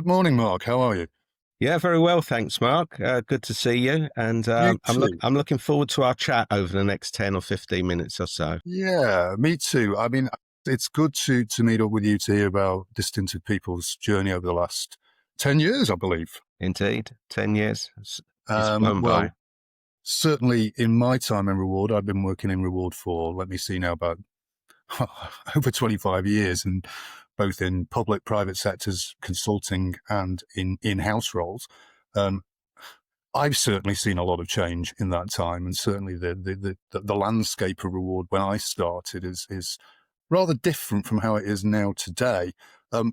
morning, Mark. How are you? Yeah, very well, thanks, Mark. Good to see you, and You too. I'm looking forward to our chat over the next 10 or 15 minutes or so. Yeah, me too. I mean, it's good to meet up with you to hear about Distinctive People's journey over the last 10 years, I believe. Indeed, 10 years. It's flown Well, by. certainly in my time in reward, I've been working in reward for, let me see now, about over 25 years, and both in public, private sectors, consulting, and in-house roles. Um, I've certainly seen a lot of change in that time, and certainly the landscape of reward when I started is rather different from how it is now today. Um,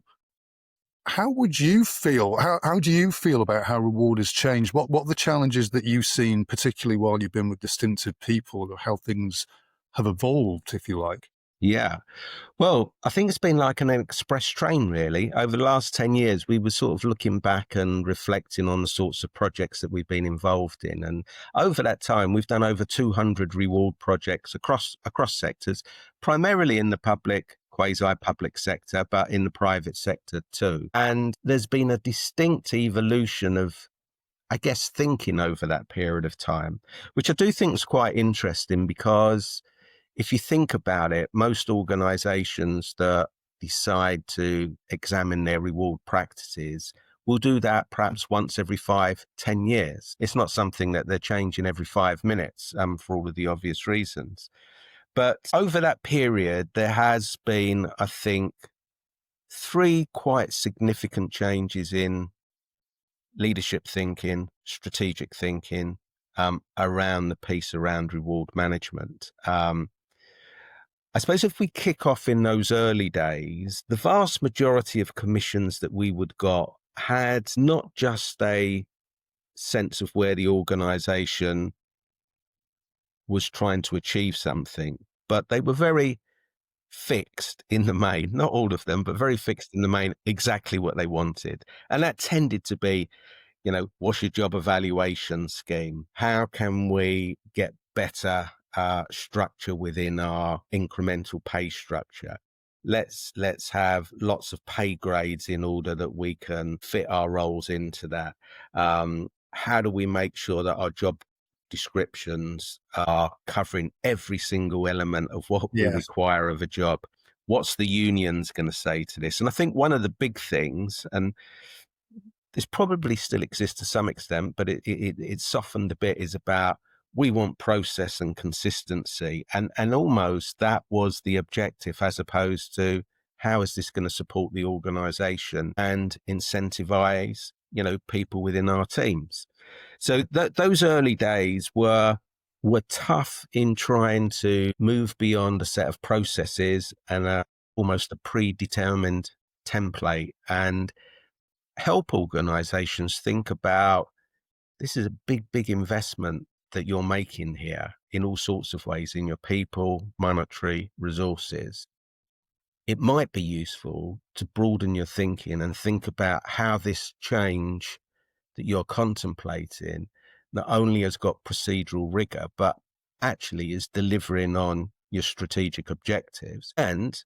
how would you feel? How do you feel about how reward has changed? What are the challenges that you've seen, particularly while you've been with Distinctive People, or how things have evolved, if you like? Yeah. Well, I think it's been like an express train, really. Over the last 10 years, we were sort of looking back and reflecting on the sorts of projects that we've been involved in. And over that time, we've done over 200 reward projects across sectors, primarily in the public, quasi-public sector, but in the private sector too. And there's been a distinct evolution of, I guess, thinking over that period of time, which I do think is quite interesting because if you think about it, most organizations that decide to examine their reward practices will do that perhaps once every 5, 10 years. It's not something that they're changing every 5 minutes, for all of the obvious reasons. But over that period, there has been, I think, three quite significant changes in leadership thinking, strategic thinking, around the piece around reward management. I suppose if we kick off in those early days, the vast majority of commissions that we would got had not just a sense of where the organization was trying to achieve something, but they were very fixed in the main, not all of them, but very fixed in the main, exactly what they wanted. And that tended to be, what's your job evaluation scheme? How can we get better structure within our incremental pay structure? Let's have lots of pay grades in order that we can fit our roles into that. How do we make sure that our job descriptions are covering every single element of what we Yes. require of a job? What's the unions going to say to this? And I think one of the big things, and this probably still exists to some extent, but it's softened a bit, is about we want process and consistency. And almost that was the objective, as opposed to how is this going to support the organization and incentivize, people within our teams. So those early days were tough in trying to move beyond a set of processes and almost a predetermined template, and help organizations think about, this is a big investment that you're making here in all sorts of ways, in your people, monetary resources. It might be useful to broaden your thinking and think about how this change that you're contemplating not only has got procedural rigor, but actually is delivering on your strategic objectives. And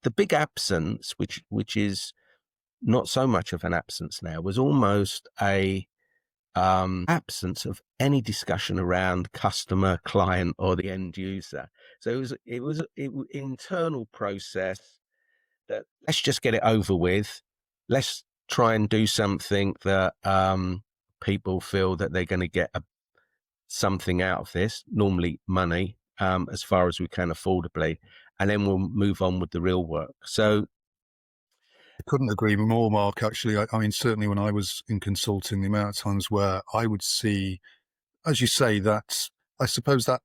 the big absence, which is not so much of an absence now, was almost a absence of any discussion around customer, client, or the end user. So it was internal process that, let's just get it over with. Let's try and do something that people feel that they're going to get something out of this, normally money, as far as we can affordably, and then we'll move on with the real work. So I couldn't agree more, Mark. Actually, I mean, certainly when I was in consulting, the amount of times where I would see, as you say, that I suppose that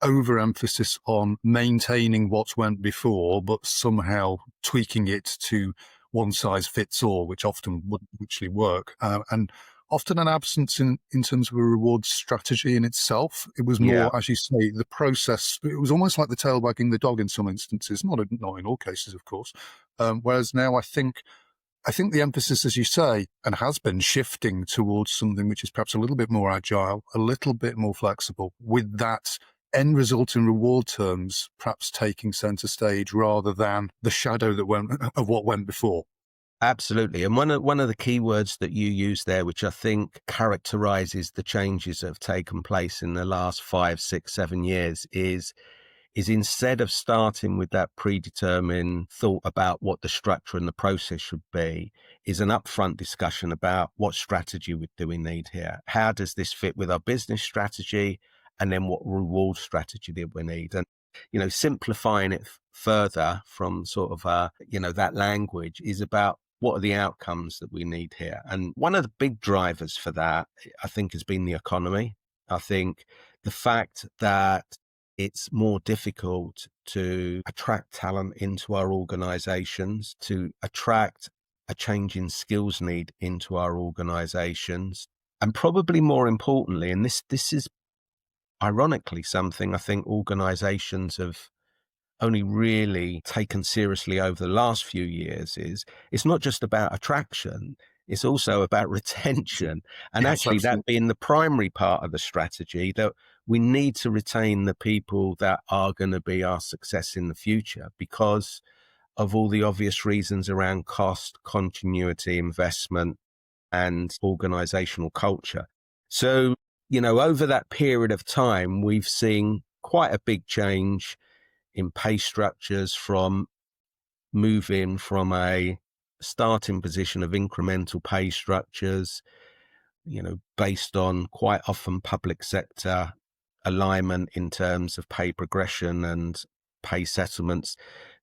overemphasis on maintaining what went before, but somehow tweaking it to one size fits all, which often wouldn't actually work, and often an absence in terms of a reward strategy in itself. It was yeah, more, as you say, the process. It was almost like the tail wagging the dog in some instances, not in all cases, of course. Whereas now I think the emphasis, as you say, and has been shifting towards something which is perhaps a little bit more agile, a little bit more flexible, with that end result in reward terms perhaps taking center stage rather than the shadow that went of what went before. Absolutely. And one of the key words that you use there, which I think characterizes the changes that have taken place in the last 5, 6, 7 years, is instead of starting with that predetermined thought about what the structure and the process should be, is an upfront discussion about what strategy do we need here? How does this fit with our business strategy? And then what reward strategy do we need? And, simplifying it further from sort of, that language is about what are the outcomes that we need here? And one of the big drivers for that, I think, has been the economy. I think the fact that it's more difficult to attract talent into our organizations, to attract a change in skills need into our organizations. And probably more importantly, and this is ironically something I think organizations have only really taken seriously over the last few years, is it's not just about attraction, it's also about retention. And Yes, actually that absolutely. being the primary part of the strategy, that we need to retain the people that are going to be our success in the future because of all the obvious reasons around cost, continuity, investment, and organizational culture. So, over that period of time, we've seen quite a big change in pay structures, from moving from a starting position of incremental pay structures, based on quite often public sector alignment in terms of pay progression and pay settlements,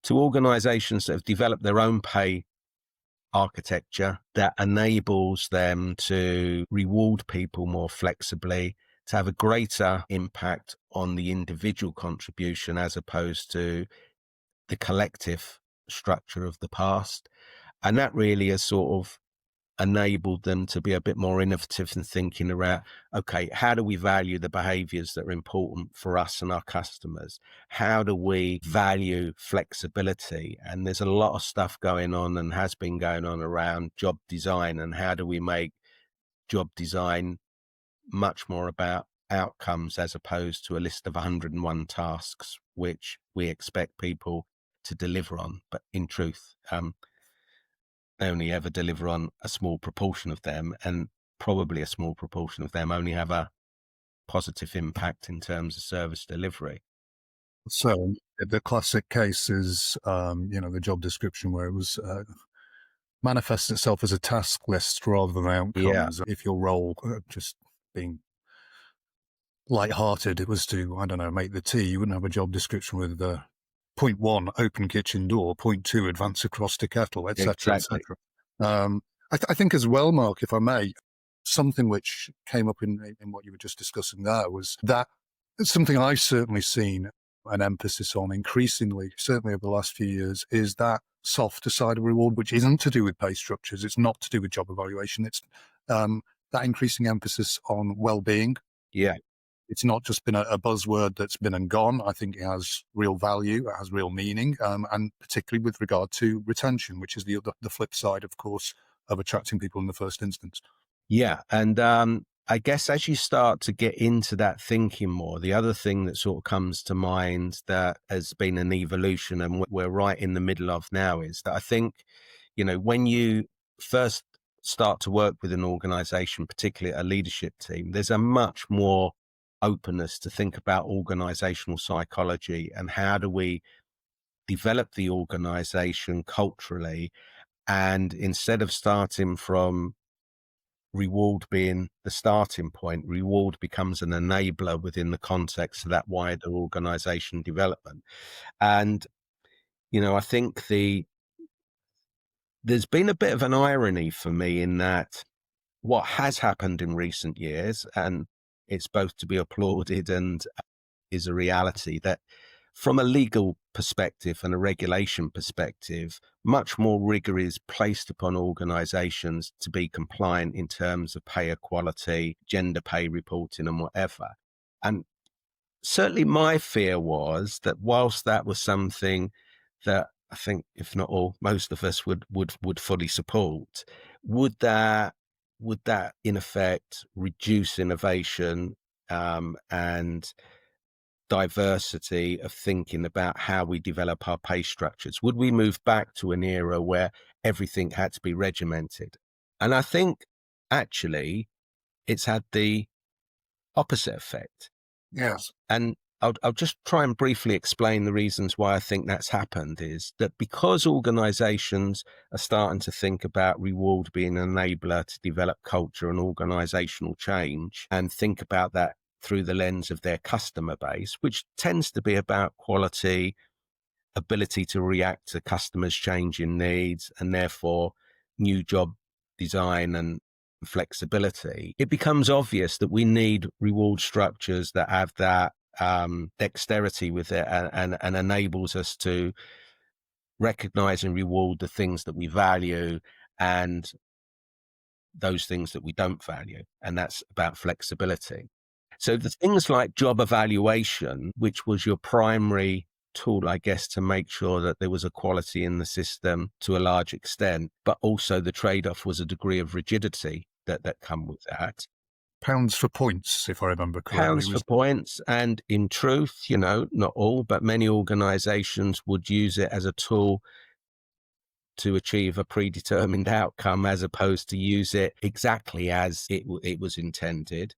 to organizations that have developed their own pay architecture that enables them to reward people more flexibly, to have a greater impact on the individual contribution as opposed to the collective structure of the past. And that really has sort of enabled them to be a bit more innovative in thinking around, okay, how do we value the behaviors that are important for us and our customers? How do we value flexibility? And there's a lot of stuff going on and has been going on around job design, and how do we make job design much more about outcomes as opposed to a list of 101 tasks which we expect people to deliver on, but in truth, they only ever deliver on a small proportion of them, and probably a small proportion of them only have a positive impact in terms of service delivery. So the classic case is, the job description where it was manifests itself as a task list rather than Yeah, outcomes. If your role, just being light-hearted, it was to, I don't know, make the tea, you wouldn't have a job description with point one, open kitchen door, point two, advance across to kettle, etc., exactly. etc. I think as well, Mark, if I may, something which came up in what you were just discussing there was that something I've certainly seen an emphasis on increasingly, certainly over the last few years, is that softer side of reward, which isn't to do with pay structures. It's not to do with job evaluation. It's that increasing emphasis on well-being. Yeah. It's not just been a buzzword that's been and gone. I think it has real value, it has real meaning, and particularly with regard to retention, which is the flip side, of course, of attracting people in the first instance. Yeah. And I guess as you start to get into that thinking more, the other thing that sort of comes to mind that has been an evolution and we're right in the middle of now is that I think, when you first start to work with an organization, particularly a leadership team, there's a much more openness to think about organizational psychology and how do we develop the organization culturally. And instead of starting from reward being the starting point, reward becomes an enabler within the context of that wider organization development. And, I think there's been a bit of an irony for me in that what has happened in recent years, and it's both to be applauded and is a reality, that from a legal perspective and a regulation perspective, much more rigor is placed upon organizations to be compliant in terms of pay equality, gender pay reporting, and whatever. And certainly my fear was that whilst that was something that I think, if not all, most of us would fully support, would that in effect reduce innovation, and diversity of thinking about how we develop our pay structures? Would we move back to an era where everything had to be regimented? And I think actually it's had the opposite effect. Yes. And I'll just try and briefly explain the reasons why I think that's happened, is that because organizations are starting to think about reward being an enabler to develop culture and organizational change, and think about that through the lens of their customer base, which tends to be about quality, ability to react to customers' changing needs, and therefore new job design and flexibility, it becomes obvious that we need reward structures that have that dexterity with it, and enables us to recognize and reward the things that we value and those things that we don't value. And that's about flexibility. So the things like job evaluation, which was your primary tool, I guess, to make sure that there was equality in the system to a large extent, but also the trade-off was a degree of rigidity that come with that. Pounds for points, if I remember correctly. Pounds for points. And in truth, not all, but many organizations would use it as a tool to achieve a predetermined outcome, as opposed to use it exactly as it was intended.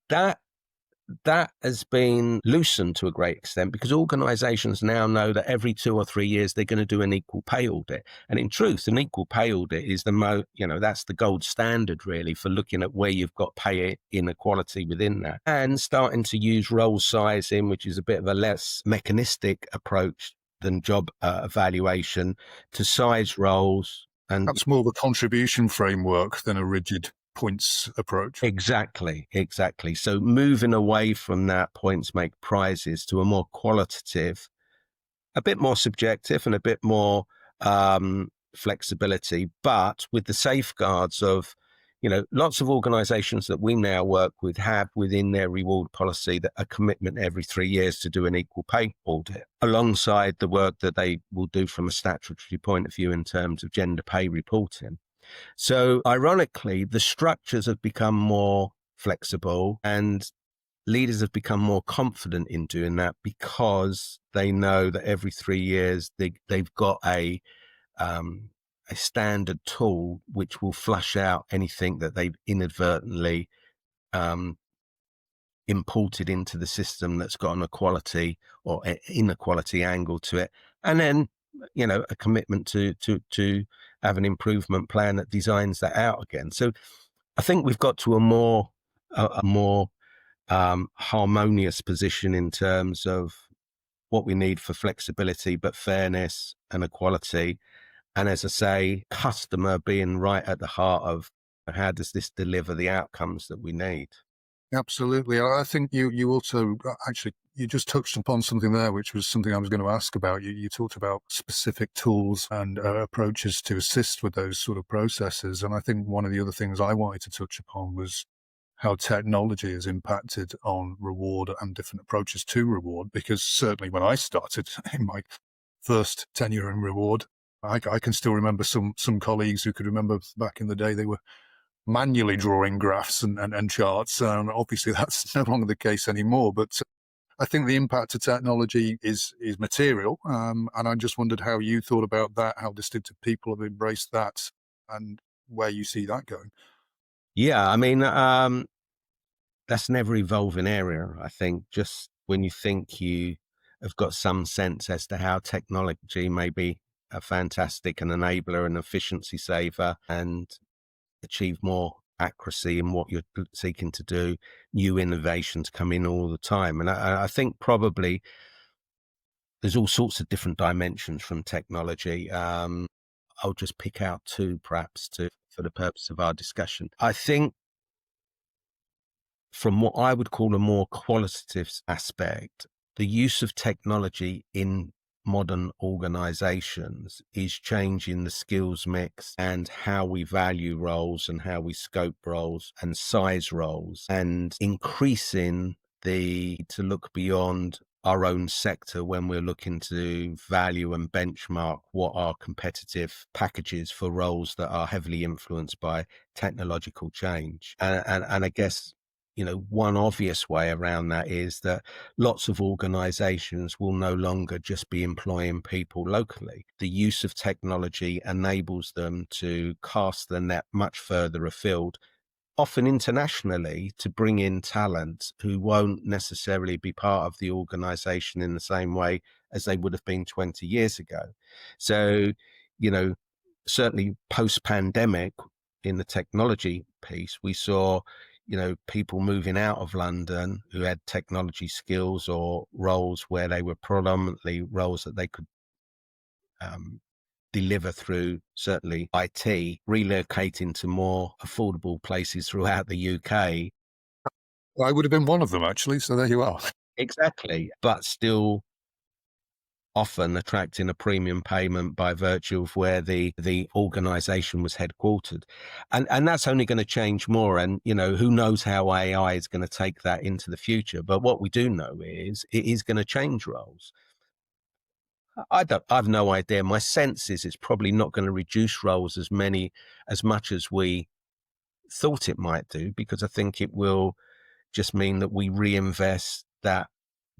That has been loosened to a great extent, because organizations now know that every 2 or 3 years they're going to do an equal pay audit. And in truth, an equal pay audit is that's the gold standard really for looking at where you've got pay inequality within that, and starting to use role sizing, which is a bit of a less mechanistic approach than job evaluation, to size roles. And That's more of a contribution framework than a rigid points approach. Exactly. So moving away from that points make prizes to a more qualitative, a bit more subjective, and a bit more flexibility, but with the safeguards of, lots of organizations that we now work with have within their reward policy that a commitment every 3 years to do an equal pay audit, alongside the work that they will do from a statutory point of view in terms of gender pay reporting. So ironically, the structures have become more flexible, and leaders have become more confident in doing that, because they know that every 3 years they've got a standard tool which will flush out anything that they've inadvertently imported into the system that's got an equality or inequality angle to it. And then, a commitment to have an improvement plan that designs that out again. So I think we've got to a more harmonious position in terms of what we need for flexibility, but fairness and equality. And as I say, customer being right at the heart of how does this deliver the outcomes that we need. Absolutely. I think you also actually, you just touched upon something there, which was something I was going to ask about. You talked about specific tools and approaches to assist with those sort of processes. And I think one of the other things I wanted to touch upon was how technology has impacted on reward and different approaches to reward. Because certainly when I started in my first tenure in reward, I can still remember some colleagues who could remember back in the day they were manually drawing graphs and charts. Obviously, that's no longer the case anymore. But I think the impact of technology is material. And I just wondered how you thought about that, how distinctive people have embraced that, and where you see that going. Yeah, I mean, that's an ever-evolving area. I think just when you think you have got some sense as to how technology may be a fantastic an enabler and efficiency saver, and achieve more accuracy in what you're seeking to do, new innovations come in all the time. And I think probably there's all sorts of different dimensions from technology. I'll just pick out two perhaps for the purpose of our discussion. I think from what I would call a more qualitative aspect, the use of technology in modern organizations is changing the skills mix and how we value roles and how we scope roles and size roles, and increasing to look beyond our own sector when we're looking to value and benchmark what are competitive packages for roles that are heavily influenced by technological change. And I guess, one obvious way around that is that lots of organizations will no longer just be employing people locally. The use of technology enables them to cast the net much further afield, often internationally, to bring in talent who won't necessarily be part of the organization in the same way as they would have been 20 years ago. So, you know, certainly post pandemic in the technology piece, we saw, people moving out of London who had technology skills or roles where they were predominantly roles that they could um, deliver through certainly IT, relocating to more affordable places throughout the UK. I would have been one of them, actually. So there you are. Exactly. But still often attracting a premium payment by virtue of where the organization was headquartered. And that's only going to change more. And, who knows how AI is going to take that into the future. But what we do know is it is going to change roles. I've no idea. My sense is it's probably not going to reduce roles as much as we thought it might do, because I think it will just mean that we reinvest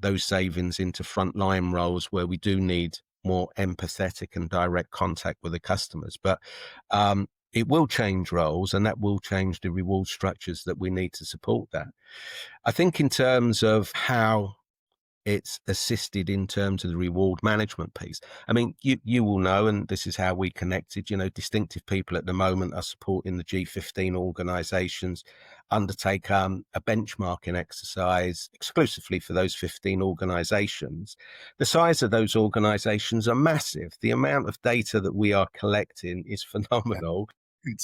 those savings into frontline roles where we do need more empathetic and direct contact with the customers. But it will change roles, and that will change the reward structures that we need to support that. I think in terms of how it's assisted in terms of the reward management piece. I mean, you will know, and this is how we connected, distinctive people at the moment are supporting the G15 organizations undertake a benchmarking exercise exclusively for those 15 organizations. The size of those organizations are massive. The amount of data that we are collecting is Yeah, phenomenal.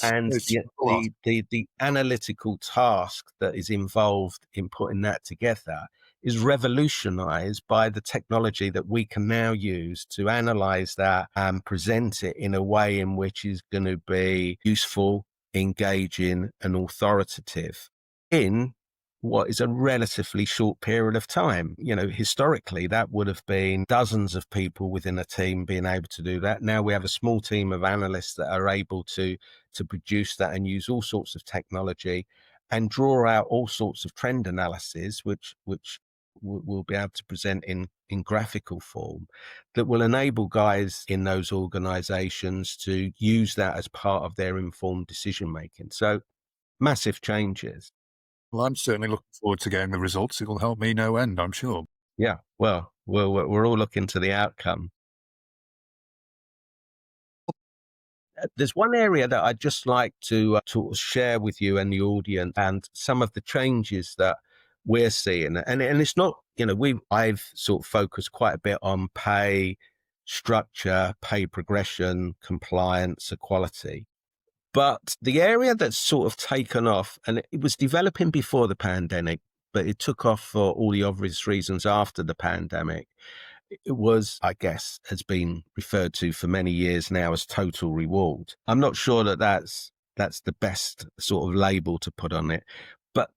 And it's a lot. the analytical task that is involved in putting that together is revolutionized by the technology that we can now use to analyze that and present it in a way in which is going to be useful, engaging, and authoritative in what is a relatively short period of time. Historically, that would have been dozens of people within a team being able to do that. Now we have a small team of analysts that are able to produce that and use all sorts of technology and draw out all sorts of trend analysis, which we'll be able to present in graphical form, that will enable guys in those organizations to use that as part of their informed decision making. So massive changes. Well, I'm certainly looking forward to getting the results. It will help me no end, I'm sure. Yeah, well, we're all looking to the outcome. There's one area that I'd just like to share with you and the audience, and some of the changes that we're seeing. And it's not, I've sort of focused quite a bit on pay structure, pay progression, compliance, equality. But the area that's sort of taken off, and it was developing before the pandemic, but it took off for all the obvious reasons after the pandemic. It was, I guess, has been referred to for many years now as total reward. I'm not sure that that's the best sort of label to put on it, but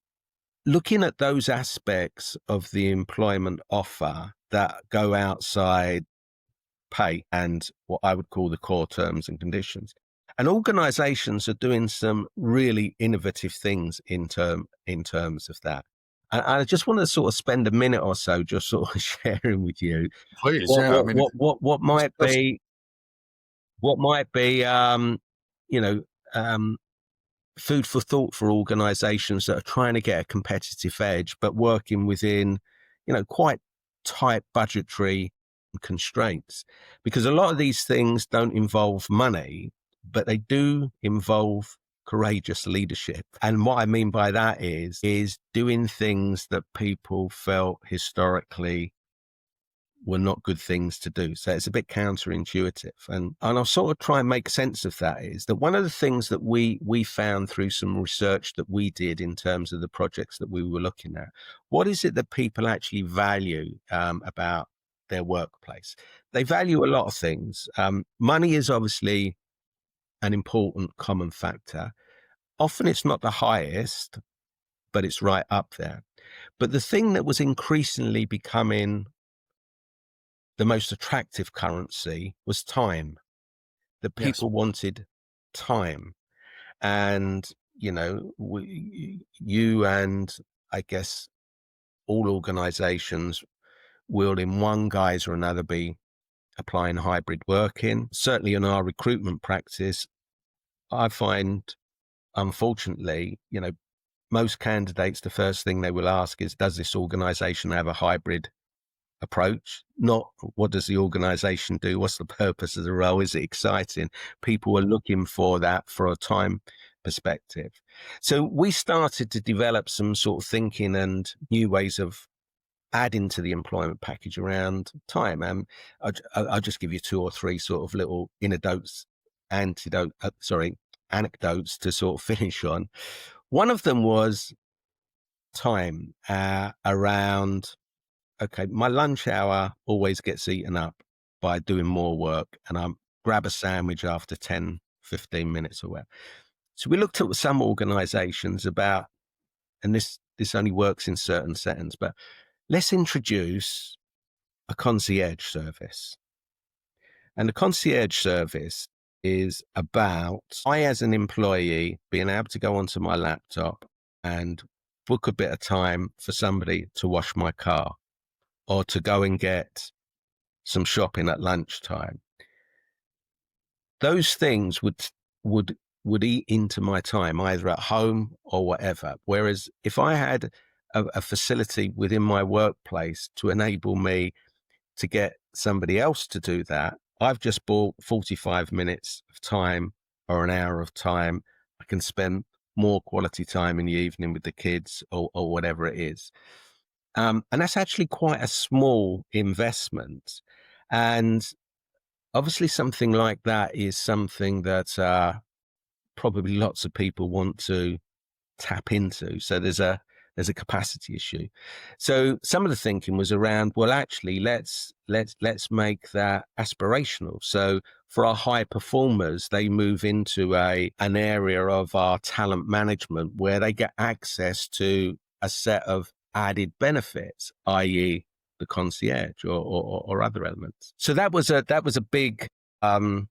looking at those aspects of the employment offer that go outside pay and what I would call the core terms and conditions. And organizations are doing some really innovative things in terms of that. And I just want to sort of spend a minute or so just sort of sharing with you Please, what yeah. I what mean, what what, what might be you know um, food for thought for organizations that are trying to get a competitive edge, but working within, quite tight budgetary constraints. Because a lot of these things don't involve money, but they do involve courageous leadership. And what I mean by that is doing things that people felt historically were not good things to do. So it's a bit counterintuitive. And I'll sort of try and make sense of that is that one of the things that we found through some research that we did in terms of the projects that we were looking at, what is it that people actually value about their workplace? They value a lot of things. Money is obviously an important common factor. Often it's not the highest, but it's right up there. But the thing that was increasingly becoming the most attractive currency was time, that yes. people wanted time. And, you and I guess all organizations will in one guise or another be applying hybrid working. Certainly in our recruitment practice, I find, unfortunately, most candidates, the first thing they will ask is, does this organization have a hybrid approach? Not what does the organization do? What's the purpose of the role? Is it exciting? People are looking for that for a time perspective. So we started to develop some sort of thinking and new ways of adding to the employment package around time. I'll just give you two or three sort of little anecdotes to sort of finish on. One of them was time around, okay, my lunch hour always gets eaten up by doing more work, and I grab a sandwich after 10, 15 minutes or whatever. So we looked at some organizations about, and this only works in certain settings, but let's introduce a concierge service. And the concierge service is about I, as an employee, being able to go onto my laptop and book a bit of time for somebody to wash my car or to go and get some shopping at lunchtime. Those things would eat into my time, either at home or whatever. Whereas if I had a facility within my workplace to enable me to get somebody else to do that, I've just bought 45 minutes of time or an hour of time. I can spend more quality time in the evening with the kids or whatever it is. And that's actually quite a small investment. And obviously something like that is something that probably lots of people want to tap into. So there's a capacity issue. So some of the thinking was around, well, actually, let's make that aspirational. So for our high performers, they move into an area of our talent management where they get access to a set of added benefits, i.e., the concierge or other elements. So that was a big. That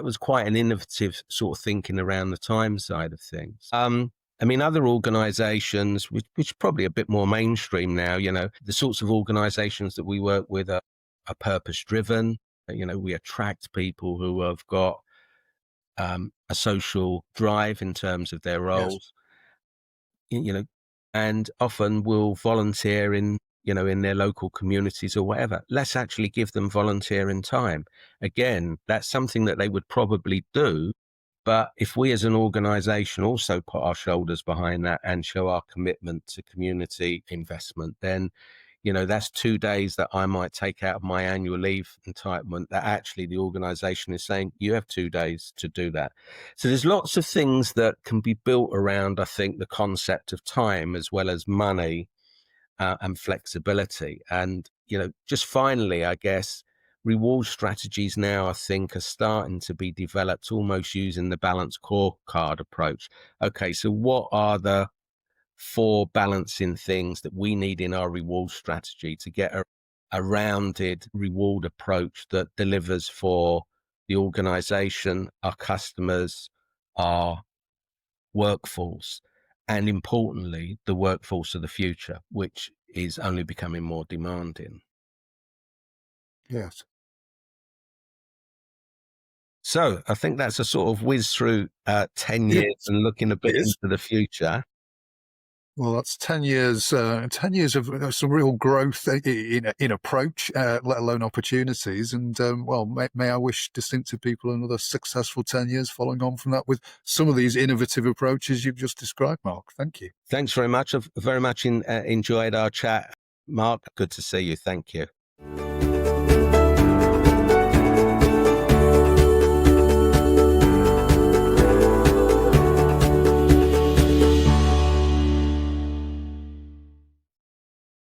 was quite an innovative sort of thinking around the time side of things. I mean, other organizations, which are probably a bit more mainstream now, the sorts of organizations that we work with are purpose-driven. We attract people who have got a social drive in terms of their roles, yes. And often will volunteer in their local communities or whatever. Let's actually give them volunteering time. Again, that's something that they would probably do. But if we as an organization also put our shoulders behind that and show our commitment to community investment, then, that's 2 days that I might take out of my annual leave entitlement that actually the organization is saying, you have 2 days to do that. So there's lots of things that can be built around, I think, the concept of time as well as money and flexibility. And, just finally, I guess, reward strategies now, I think, are starting to be developed almost using the balanced scorecard approach. Okay, so what are the 4 balancing things that we need in our reward strategy to get a rounded reward approach that delivers for the organization, our customers, our workforce, and importantly, the workforce of the future, which is only becoming more demanding. Yes. So I think that's a sort of whiz through 10 years and looking a bit into the future. Well, that's 10 years. 10 years of some real growth in approach, let alone opportunities. And may I wish distinctive people another successful 10 years following on from that with some of these innovative approaches you've just described, Mark. Thank you. Thanks very much. I've very much enjoyed our chat, Mark. Good to see you. Thank you.